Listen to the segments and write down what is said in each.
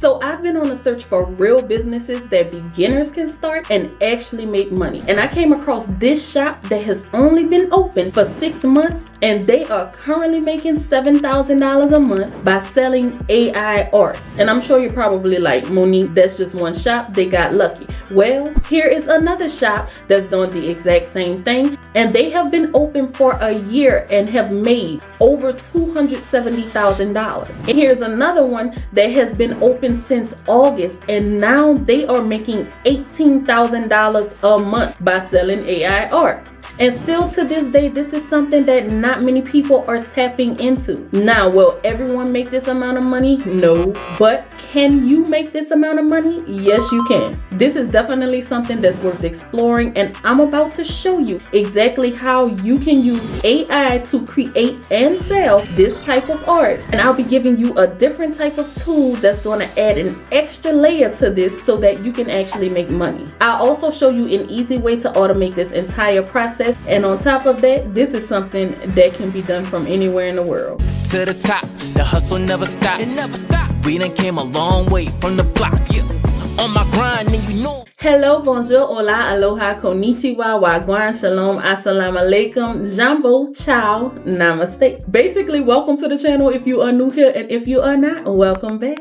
So I've been on a search for real businesses that beginners can start and actually make money. And I came across this shop that has only been open for 6 months, and they are currently making $7,000 a month by selling AI art. And I'm sure you're probably like, Monique, that's just one shop, they got lucky. Well, here is another shop that's doing the exact same thing, and they have been open for a year and have made over $270,000. And here's another one that has been open since August, and now they are making $18,000 a month by selling AI art. And still to this day, this is something that not many people are tapping into. Now, will everyone make this amount of money? No. But can you make this amount of money? Yes, you can. This is definitely something that's worth exploring, and I'm about to show you exactly how you can use AI to create and sell this type of art. And I'll be giving you a different type of tool that's going to add an extra layer to this so that you can actually make money. I'll also show you an easy way to automate this entire process. And on top of that, this is something that can be done from anywhere in the world. To the top, the hustle never stop. It never stop. We done came a long way from the block. Yeah. On my grind, and you know. Hello, bonjour, hola, aloha, konnichiwa, wagwan, shalom, assalamu alaikum, jambo, ciao, namaste. Basically, welcome to the channel if you are new here, and if you are not, welcome back.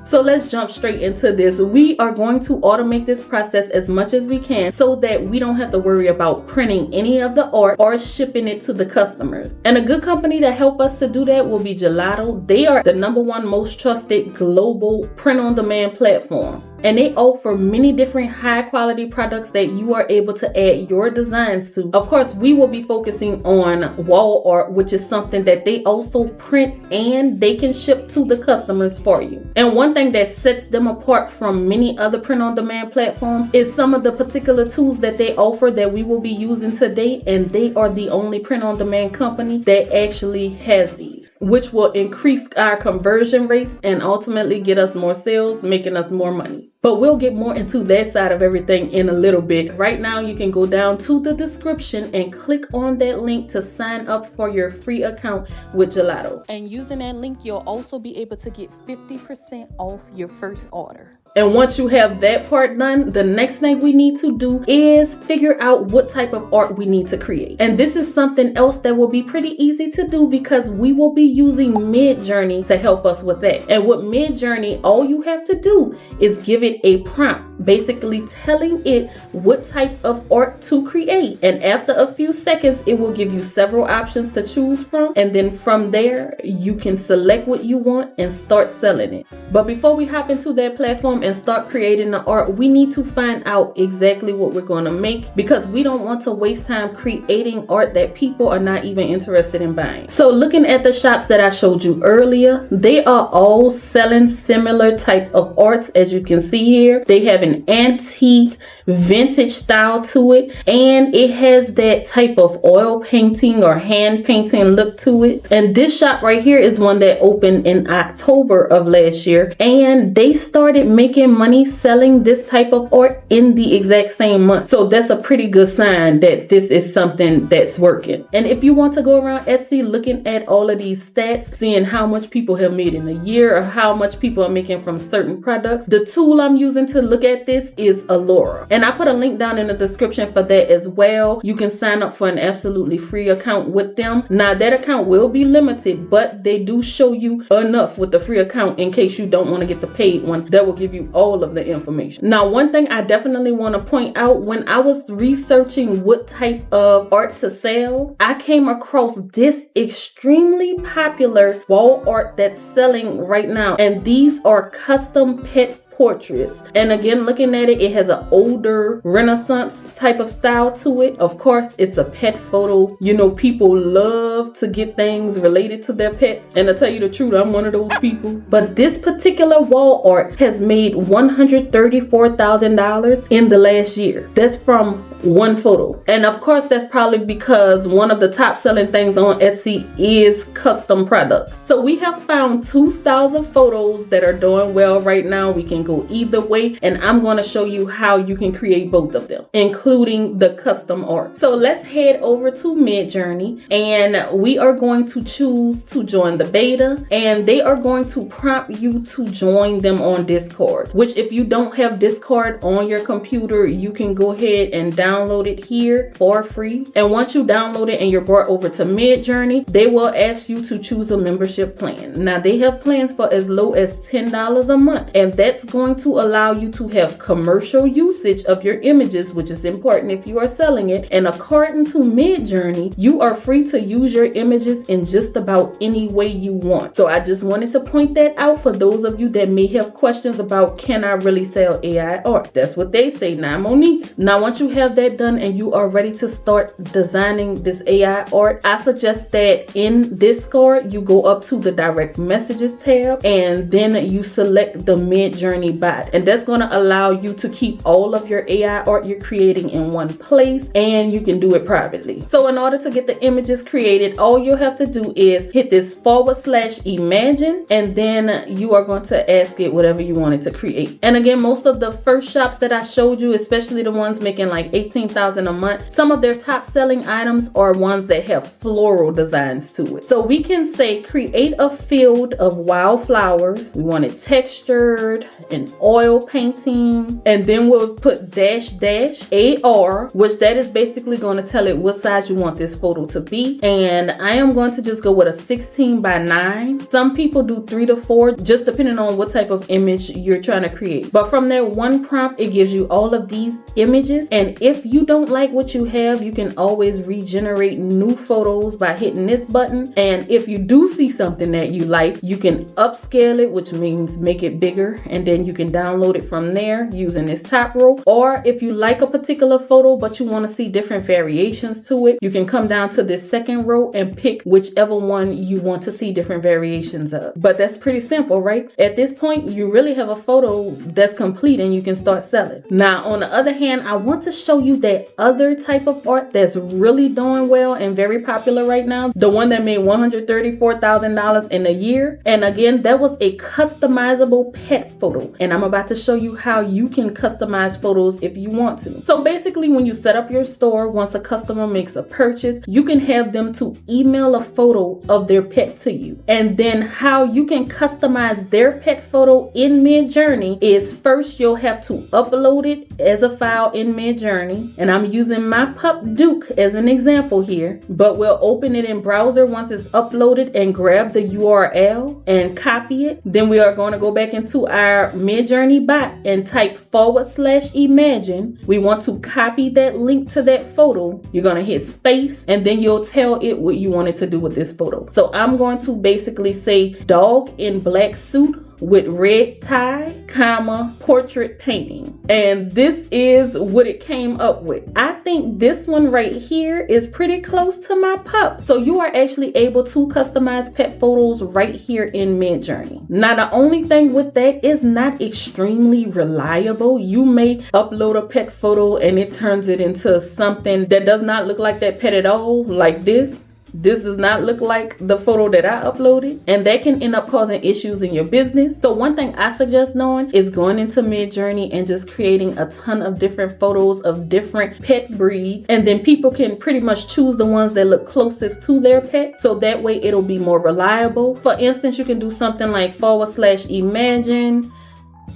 So let's jump straight into this. We are going to automate this process as much as we can so that we don't have to worry about printing any of the art or shipping it to the customers. And a good company to help us to do that will be Gelato. They are the #1 most trusted global print-on-demand platform. And they offer many different high quality products that you are able to add your designs to. Of course, we will be focusing on wall art, which is something that they also print and they can ship to the customers for you. And one thing that sets them apart from many other print on demand platforms is some of the particular tools that they offer that we will be using today. And they are the only print on demand company that actually has these, which will increase our conversion rates and ultimately get us more sales, making us more money. But we'll get more into that side of everything in a little bit. Right now, you can go down to the description and click on that link to sign up for your free account with Gelato. And using that link, you'll also be able to get 50% off your first order. And once you have that part done, the next thing we need to do is figure out what type of art we need to create. And this is something else that will be pretty easy to do because we will be using Midjourney to help us with that. And with Midjourney, all you have to do is give it a prompt, basically telling it what type of art to create. And after a few seconds, it will give you several options to choose from. And then from there, you can select what you want and start selling it. But before we hop into that platform and start creating the art, we need to find out exactly what we're going to make because we don't want to waste time creating art that people are not even interested in buying. So looking at the shops that I showed you earlier, they are all selling similar type of arts. As you can see here, they have an antique vintage style to it, and it has that type of oil painting or hand painting look to it. And this shop right here is one that opened in October of last year, and they started making money selling this type of art in the exact same month. So that's a pretty good sign that this is something that's working. And if you want to go around Etsy looking at all of these stats, seeing how much people have made in a year or how much people are making from certain products, the tool I'm using to look at this is Allura. And I put a link down in the description for that as well. You can sign up for an absolutely free account with them. Now that account will be limited, but they do show you enough with the free account in case you don't want to get the paid one. That will give you all of the information. Now, one thing I definitely want to point out, when I was researching what type of art to sell, I came across this extremely popular wall art that's selling right now. And these are custom pet portraits. And again, looking at it, it has an older Renaissance type of style to it. Of course, it's a pet photo. You know, people love to get things related to their pets. And to tell you the truth, I'm one of those people. But this particular wall art has made $134,000 in the last year. That's from one photo. And of course, that's probably because one of the top selling things on Etsy is custom products. So we have found 2 styles of photos that are doing well right now. We can go go either way, and I'm going to show you how you can create both of them, including the custom art. So let's head over to Midjourney, and we are going to choose to join the beta, and they are going to prompt you to join them on Discord, which if you don't have Discord on your computer, you can go ahead and download it here for free. And once you download it and you're brought over to Midjourney, they will ask you to choose a membership plan. Now they have plans for as low as $10 a month, and that's going to allow you to have commercial usage of your images, which is important if you are selling it. And according to Midjourney, you are free to use your images in just about any way you want. So I just wanted to point that out for those of you that may have questions about, can I really sell AI art? That's what they say. Now, Monique. Now, once you have that done and you are ready to start designing this AI art, I suggest that in Discord, you go up to the direct messages tab, and then you select the Midjourney bot. And that's going to allow you to keep all of your AI art you're creating in one place, and you can do it privately. So in order to get the images created, all you'll have to do is hit this /imagine, and then you are going to ask it whatever you wanted to create. And again, most of the first shops that I showed you, especially the ones making like $18,000 a month, some of their top selling items are ones that have floral designs to it. So we can say create a field of wildflowers. We want it textured and oil painting, and then we'll put --AR, which that is basically going to tell it what size you want this photo to be. And I am going to just go with a 16:9. Some people do 3 to 4, just depending on what type of image you're trying to create. But from that one prompt, it gives you all of these images, and if you don't like what you have, you can always regenerate new photos by hitting this button. And if you do see something that you like, you can upscale it, which means make it bigger, and then you can download it from there using this top row. Or if you like a particular photo but you want to see different variations to it, you can come down to this second row and pick whichever one you want to see different variations of. But that's pretty simple, right? At this point, you really have a photo that's complete and you can start selling. Now, on the other hand, I want to show you that other type of art that's really doing well and very popular right now. The one that made $134,000 in a year. And again, that was a customizable pet photo. And I'm about to show you how you can customize photos if you want to. So basically, when you set up your store, once a customer makes a purchase, you can have them to email a photo of their pet to you. And then how you can customize their pet photo in Midjourney is, first you'll have to upload it as a file in Midjourney. And I'm using my pup Duke as an example here, but we'll open it in browser once it's uploaded and grab the URL and copy it. Then we are going to go back into our Midjourney bot and type /imagine. We want to copy that link to that photo. You're going to hit space, and then you'll tell it what you wanted to do with this photo. So I'm going to basically say dog in black suit with red tie, comma, portrait painting. And this is what it came up with. I think this one right here is pretty close to my pup. So you are actually able to customize pet photos right here in Midjourney. Now, the only thing with that is not extremely reliable. You may upload a pet photo and it turns it into something that does not look like that pet at all, like this. This does not look like the photo that I uploaded, and that can end up causing issues in your business. So one thing I suggest doing is going into Midjourney and just creating a ton of different photos of different pet breeds, and then people can pretty much choose the ones that look closest to their pet, so that way it'll be more reliable. For instance, you can do something like /imagine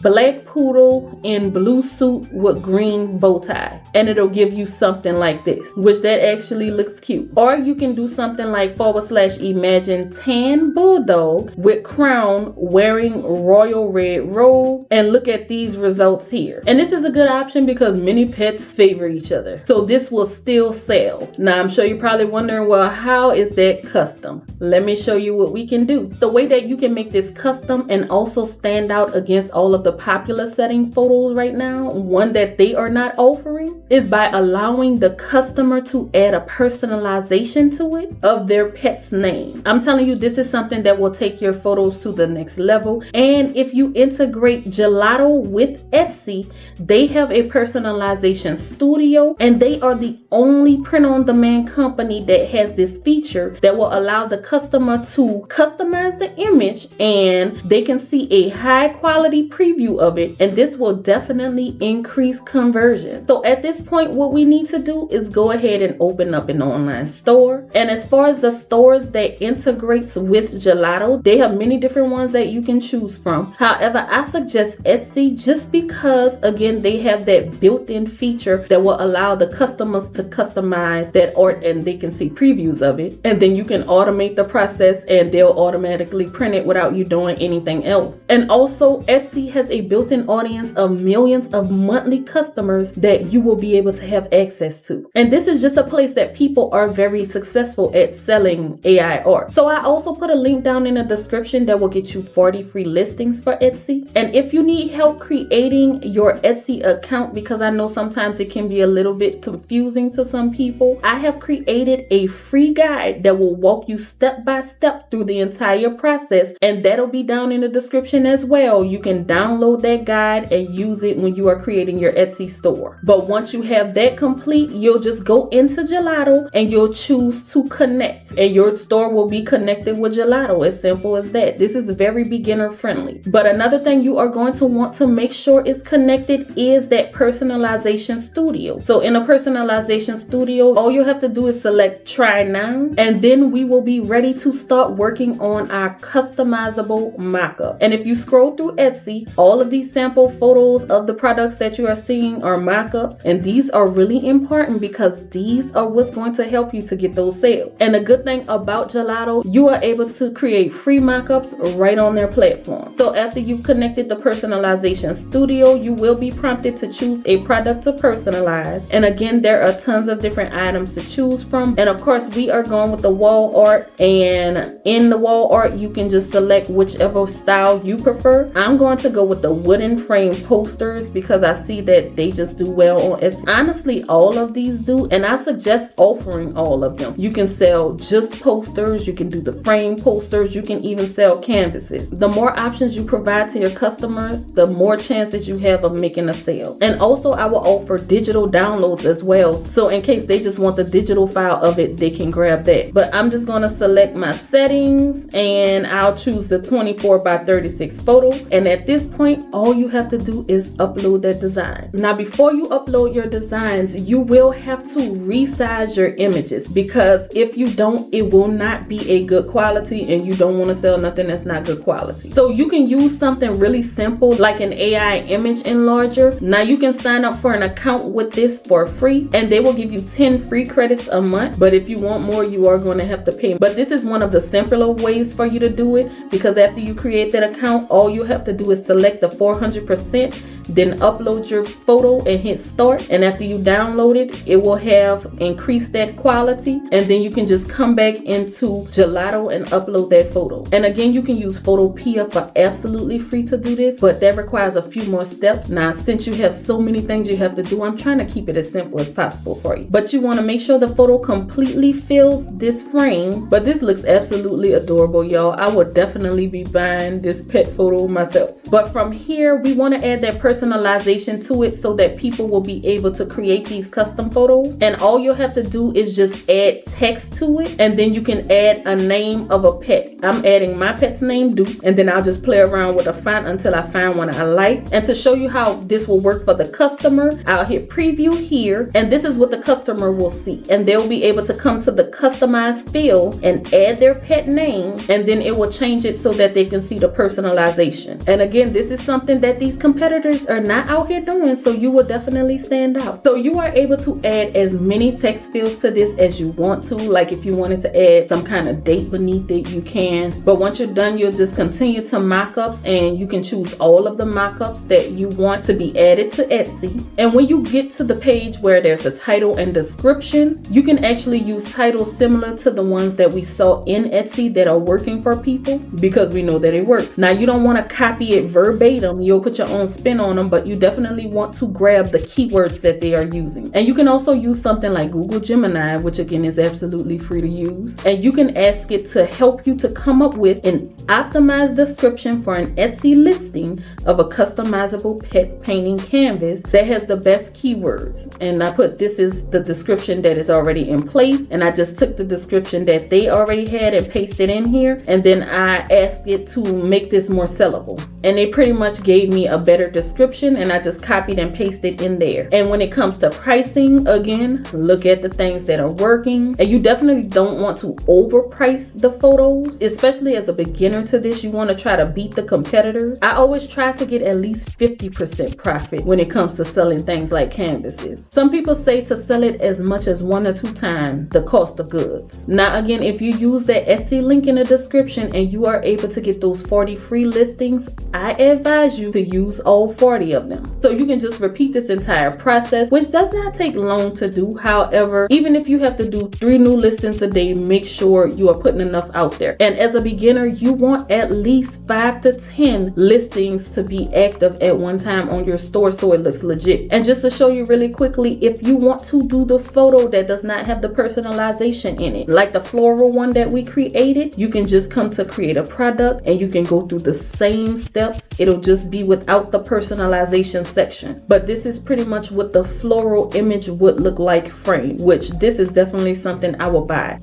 black poodle in blue suit with green bow tie, and it'll give you something like this, which that actually looks cute. Or you can do something like /imagine tan bulldog with crown wearing royal red robe, and look at these results here. And this is a good option because many pets favor each other, so this will still sell. Now, I'm sure you're probably wondering, well, how is that custom? Let me show you what we can do. The way that you can make this custom and also stand out against all of the popular setting photos right now, one that they are not offering, is by allowing the customer to add a personalization to it of their pet's name. I'm telling you, this is something that will take your photos to the next level. And if you integrate Gelato with Etsy, they have a personalization studio, and they are the only print-on-demand company that has this feature that will allow the customer to customize the image, and they can see a high quality preview preview of it, and this will definitely increase conversion. So at this point, what we need to do is go ahead and open up an online store. And as far as the stores that integrates with Gelato, they have many different ones that you can choose from. However, I suggest Etsy just because, again, they have that built-in feature that will allow the customers to customize that art and they can see previews of it. And then you can automate the process and they'll automatically print it without you doing anything else. And also, Etsy has a built-in audience of millions of monthly customers that you will be able to have access to. And this is just a place that people are very successful at selling AI art. So I also put a link down in the description that will get you 40 free listings for Etsy. And if you need help creating your Etsy account, because I know sometimes it can be a little bit confusing to some people, I have created a free guide that will walk you step by step through the entire process, and that'll be down in the description as well. You can download that guide and use it when you are creating your Etsy store. But once you have that complete, you'll just go into Gelato and you'll choose to connect, and your store will be connected with Gelato. As simple as that. This is very beginner friendly. But another thing you are going to want to make sure is connected is that personalization studio. So in a personalization studio, all you have to do is select try now, and then we will be ready to start working on our customizable mockup. And if you scroll through Etsy, all of these sample photos of the products that you are seeing are mockups, and these are really important because these are what's going to help you to get those sales. And the good thing about Gelato, you are able to create free mockups right on their platform. So after you've connected the personalization studio, you will be prompted to choose a product to personalize. And again, there are tons of different items to choose from. And of course, we are going with the wall art, and in the wall art, you can just select whichever style you prefer. I'm going to go with the wooden frame posters because I see that they just do well on Etsy. Honestly, all of these do, and I suggest offering all of them. You can sell just posters, you can do the frame posters, you can even sell canvases. The more options you provide to your customers, the more chances you have of making a sale. And also, I will offer digital downloads as well, so in case they just want the digital file of it, they can grab that. But I'm just going to select my settings and I'll choose the 24 by 36 photo. And at this point, all you have to do is upload that design. Now, before you upload your designs, you will have to resize your images, because if you don't, it will not be a good quality, and you don't want to sell nothing that's not good quality. So you can use something really simple like an AI image enlarger. Now you can sign up for an account with this for free, and they will give you 10 free credits a month. But if you want more, you are going to have to pay. But this is one of the simpler ways for you to do it, because after you create that account, all you have to do is select the 400%, then upload your photo and hit start. And after you download it, it will have increased that quality, and then you can just come back into Gelato and upload that photo. And again, you can use Photopea for absolutely free to do this, but that requires a few more steps. Now, since you have so many things you have to do, I'm trying to keep it as simple as possible for you. But you want to make sure the photo completely fills this frame. But this looks absolutely adorable, y'all. I would definitely be buying this pet photo myself. But from here, we want to add that personalization to it so that people will be able to create these custom photos. And all you'll have to do is just add text to it, and then you can add a name of a pet. I'm adding my pet's name, Duke, and then I'll just play around with a font until I find one I like. And to show you how this will work for the customer, I'll hit preview here, and this is what the customer will see. And they'll be able to come to the customized field and add their pet name, and then it will change it so that they can see the personalization. And again, this is something that these competitors are not out here doing, so you will definitely stand out. So you are able to add as many text fields to this as you want to. Like if you wanted to add some kind of date beneath it, you can. But once you're done, you'll just continue to mockups, and you can choose all of the mockups that you want to be added to Etsy. And when you get to the page where there's a title and description, you can actually use titles similar to the ones that we saw in Etsy that are working for people, because we know that it works. Now, you don't want to copy it verbatim. You'll put your own spin on them, but you definitely want to grab the keywords that they are using. And you can also use something like Google Gemini, which again is absolutely free to use. And you can ask it to help you to come up with an optimized description for an Etsy listing of a customizable pet painting canvas that has the best keywords. And I put, this is the description that is already in place, and I just took the description that they already had and pasted in here, and then I asked it to make this more sellable. And they pretty much gave me a better description, and I just copied and pasted in there. And when it comes to pricing, again, look at the things that are working. And you definitely don't want to overprice the photos, especially as a beginner to this. You want to try to beat the competitors. I always try to get at least 50% profit when it comes to selling things like canvases. Some people say to sell it as much as 1 or 2 times the cost of goods. Now again, if you use that Etsy link in the description and you are able to get those 40 free listings, I advise you to use all 40 of them. So you can just repeat this entire process, which does not take long to do. However, even if you have to do 3 new listings a day, make sure you are putting enough out there. And as a beginner, you want at least 5 to 10 listings to be active at one time on your store so it looks legit. And just to show you really quickly, if you want to do the photo that does not have the personalization in it, like the floral one that we created, you can just come to create a product and you can go through the same steps. It'll just be without the personalization section. But this is pretty much what the floral image would look like framed, which this is definitely something I will buy.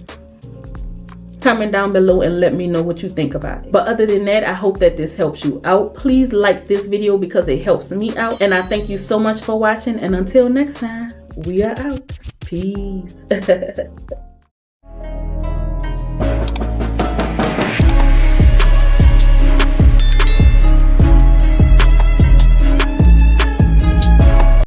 Comment down below and let me know what you think about it. But other than that, I hope that this helps you out. Please like this video because it helps me out. And I thank you so much for watching. And until next time, we are out. Peace.